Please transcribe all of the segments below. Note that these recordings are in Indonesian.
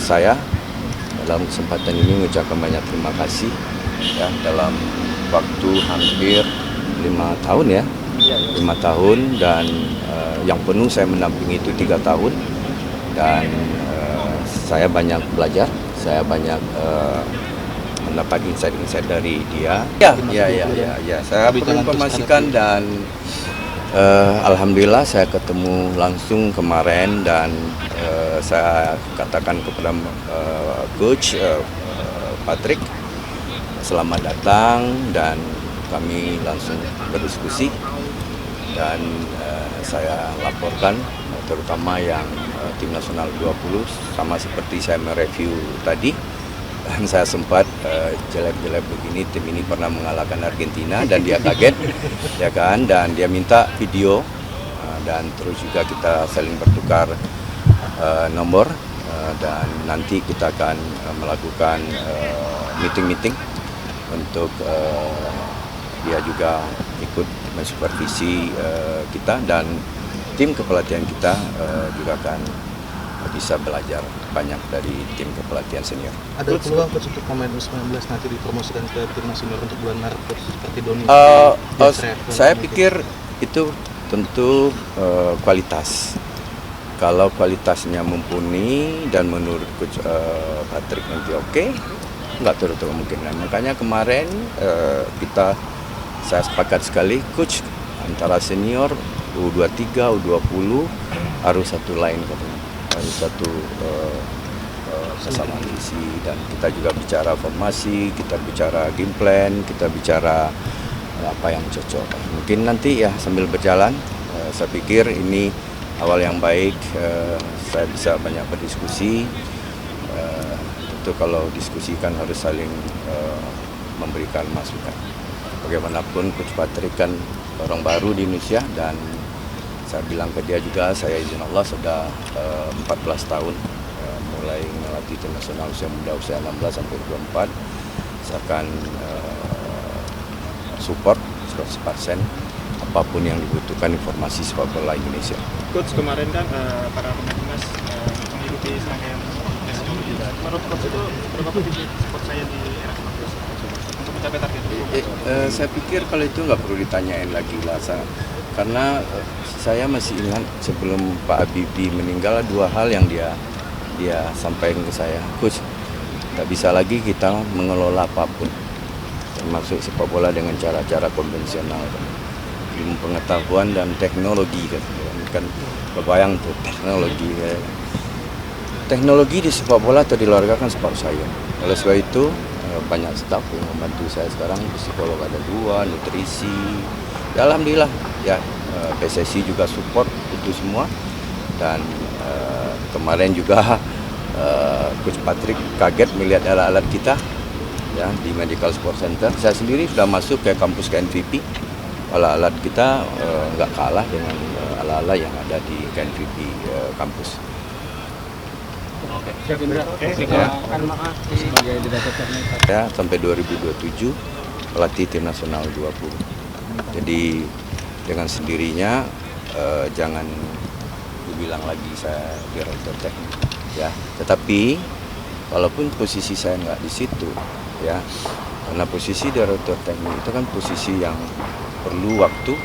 saya dalam kesempatan ini mengucapkan banyak terima kasih ya, dalam waktu hampir 5 tahun ya, 5 tahun, dan yang penuh saya mendampingi itu 3 tahun, dan saya banyak belajar, saya banyak mendapat insight-insight dari dia. Ya, saya perlu informasikan, dan alhamdulillah saya ketemu langsung kemarin, dan saya katakan kepada coach Patrick, selamat datang, dan kami langsung berdiskusi, dan saya laporkan terutama yang tim nasional 20, sama seperti saya mereview tadi. Dan saya sempat jelek-jelek begini, tim ini pernah mengalahkan Argentina dan dia kaget, ya kan, dan dia minta video, dan terus juga kita saling bertukar nomor, dan nanti kita akan melakukan meeting-meeting untuk dia juga ikut mensupervisi kita, dan tim kepelatihan kita juga akan bisa belajar banyak dari tim kepelatihan senior. Ada peluang coach untuk pemain U19 nanti dipromosikan ke timnas senior untuk bulan Maret seperti Doni? Saya pikir itu tentu kualitas. Kalau kualitasnya mumpuni dan menurut coach Patrick nanti oke, nggak tertutup kemungkinan. Makanya kemarin saya sepakat sekali, coach antara senior U23, U20 harus satu line katanya, harus satu kesamaan visi, dan kita juga bicara formasi, kita bicara game plan, kita bicara apa yang cocok. Mungkin nanti ya sambil berjalan, saya pikir ini awal yang baik, saya bisa banyak berdiskusi. Tentu kalau diskusi kan harus saling memberikan masukan. Bagaimanapun coach Patrick kan orang baru di Indonesia, dan saya bilang ke dia juga, saya izin Allah sudah 14 tahun mulai melatih tim nasional usia muda, usia 16 sampai 24. Saya akan support 100% apapun yang dibutuhkan informasi sepak bola Indonesia. Coach, kemarin kan para pemain timnas mengikuti serangkaian tes juga. Menurut coach itu berapa penting support saya di era 19 untuk mencapai target itu? Saya pikir kalau itu nggak perlu ditanyain lagi lah, karena saya masih ingat sebelum Pak Habibie meninggal, 2 hal yang dia sampaikan ke saya, coach, tak bisa lagi kita mengelola apapun, termasuk sepak bola dengan cara-cara konvensional, ilmu pengetahuan dan teknologi kan kebayang tuh teknologi di sepak bola atau di olahraga kan separuh saya. Oleh sebab itu banyak staf yang membantu saya sekarang, psikolog ada 2, nutrisi, ya alhamdulillah ya, PSSI juga support itu semua, dan kemarin juga coach Patrick kaget melihat alat-alat kita ya di Medical Sport Center. Saya sendiri sudah masuk ke kampus KNVP, alat-alat kita nggak kalah dengan alat-alat yang ada di KNVP kampus. Ya, sampai 2027 pelatih tim nasional 20. Jadi dengan sendirinya jangan dibilang lagi saya direktur teknik ya. Tetapi walaupun posisi saya nggak di situ ya, karena posisi direktur teknik itu kan posisi yang perlu waktu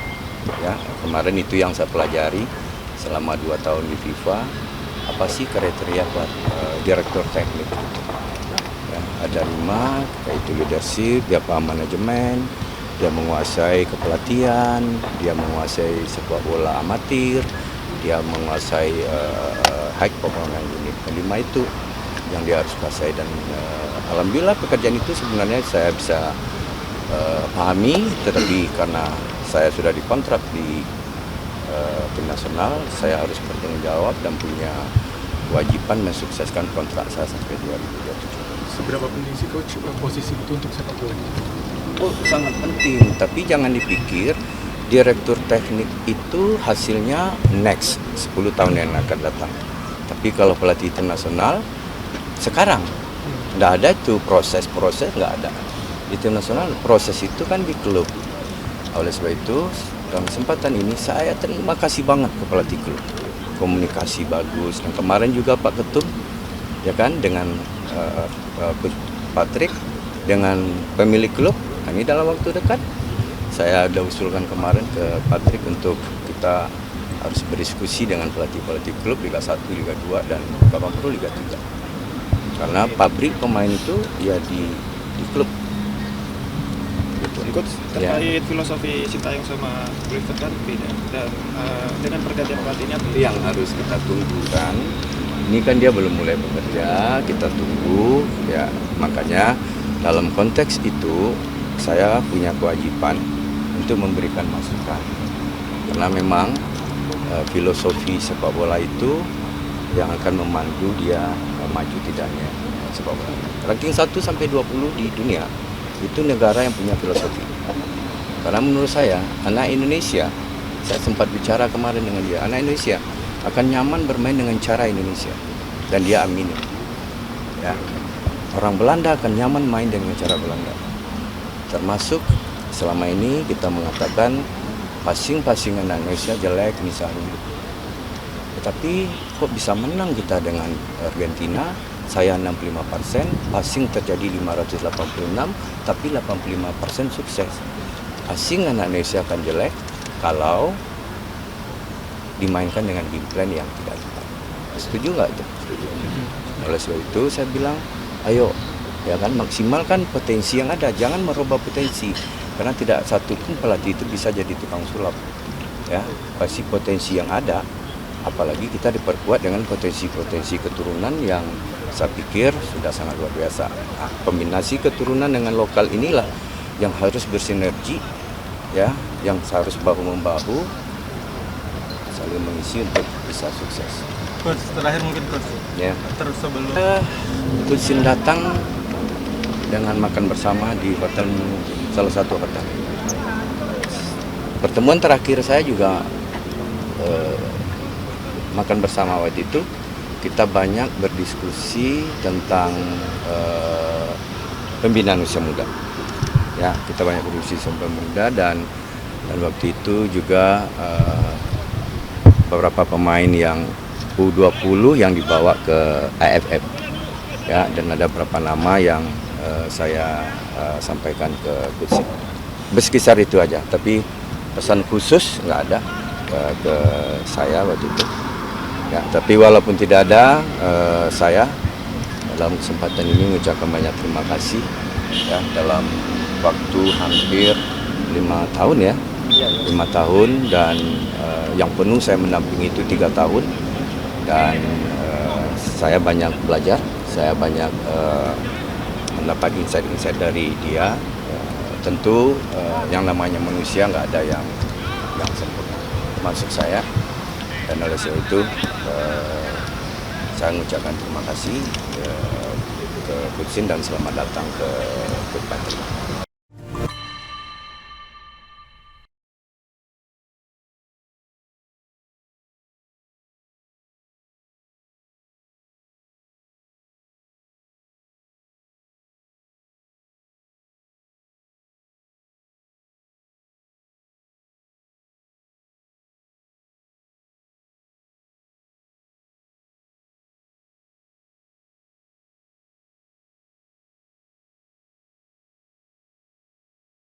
ya. Kemarin itu yang saya pelajari selama 2 tahun di FIFA, apa sih kriteria buat direktur teknik itu ya, ada 5, yaitu leadership, dia paham manajemen, dia menguasai kepelatihan, dia menguasai sepak bola amatir, dia menguasai high performance unit. 5 itu yang dia harus kuasai, dan alhamdulillah pekerjaan itu sebenarnya saya bisa pahami, tetapi karena saya sudah dikontrak di tim nasional, saya harus bertanggung jawab dan punya kewajiban mensukseskan kontrak saya sampai 2027. Seberapa penting sih coach posisi itu untuk sepak bola? Oh, sangat penting, tapi jangan dipikir direktur teknik itu hasilnya next 10 tahun yang akan datang. Tapi kalau pelatih tim nasional sekarang nggak ada itu proses nggak ada. Di tim nasional proses itu kan di klub. Oleh sebab itu dalam kesempatan ini saya terima kasih banget ke pelatih klub, komunikasi bagus, dan kemarin juga Pak Ketum ya kan, dengan Coach Patrick, dengan pemilik klub. Nah, ini dalam waktu dekat saya udah usulkan kemarin ke Patrick untuk kita harus berdiskusi dengan pelatih-pelatih klub Liga 1, Liga 2 dan Babang Pro Liga 3. Karena pabrik pemain itu ya di klub. Coach, terkait filosofi Sintayong sama Clifford kan beda, dan dengan pergantian pelatihnya Yang harus kita tunggu kan, ini kan dia belum mulai bekerja, kita tunggu ya. Makanya dalam konteks itu saya punya kewajiban untuk memberikan masukan, karena memang filosofi sepak bola itu yang akan memandu dia maju tidaknya sepak bola. Ranking 1 sampai 20 di dunia itu negara yang punya filosofi. Karena menurut saya, anak Indonesia, saya sempat bicara kemarin dengan dia, anak Indonesia akan nyaman bermain dengan cara Indonesia. Dan dia aminin. Ya. Orang Belanda akan nyaman main dengan cara Belanda. Termasuk selama ini kita mengatakan passing anak Indonesia jelek misalnya. Tetapi kok bisa menang kita dengan Argentina? Saya 65%, passing terjadi 586, tapi 85% sukses. Passing anak Indonesia akan jelek kalau dimainkan dengan game plan yang tidak tepat. Setuju nggak itu? Setuju. Oleh sebab itu saya bilang, ayo, ya kan, maksimalkan potensi yang ada, jangan merubah potensi. Karena tidak satu pun pelatih itu bisa jadi tukang sulap. Ya, pasti potensi yang ada. Apalagi kita diperkuat dengan potensi-potensi keturunan yang saya pikir sudah sangat luar biasa. Nah, kombinasi keturunan dengan lokal inilah yang harus bersinergi, ya, yang harus bahu-membahu saling mengisi untuk bisa sukses. Coach, terakhir mungkin Coach, Ya. terus sebelum Coach Sin datang dengan makan bersama di hotel, salah satu hotel. Pertemuan terakhir saya juga makan bersama waktu itu. Kita banyak berdiskusi tentang pembinaan usia muda. Ya, kita banyak berdiskusi tentang muda dan waktu itu juga beberapa pemain yang U20 yang dibawa ke AFF. Ya, dan ada beberapa nama yang saya sampaikan ke Coach Sin. Berkisar itu aja, tapi pesan khusus nggak ada ke saya waktu itu. Ya, tapi walaupun tidak ada, saya dalam kesempatan ini mengucapkan banyak terima kasih ya, dalam waktu hampir 5 tahun ya, 5 tahun, dan yang penuh saya mendampingi itu 3 tahun, dan saya banyak belajar, saya banyak mendapat insight-insight dari dia. Tentu yang namanya manusia nggak ada yang sempurna, termasuk saya. Dan oleh sebab itu saya mengucapkan terima kasih ke Coach Sin dan selamat datang ke Patrick.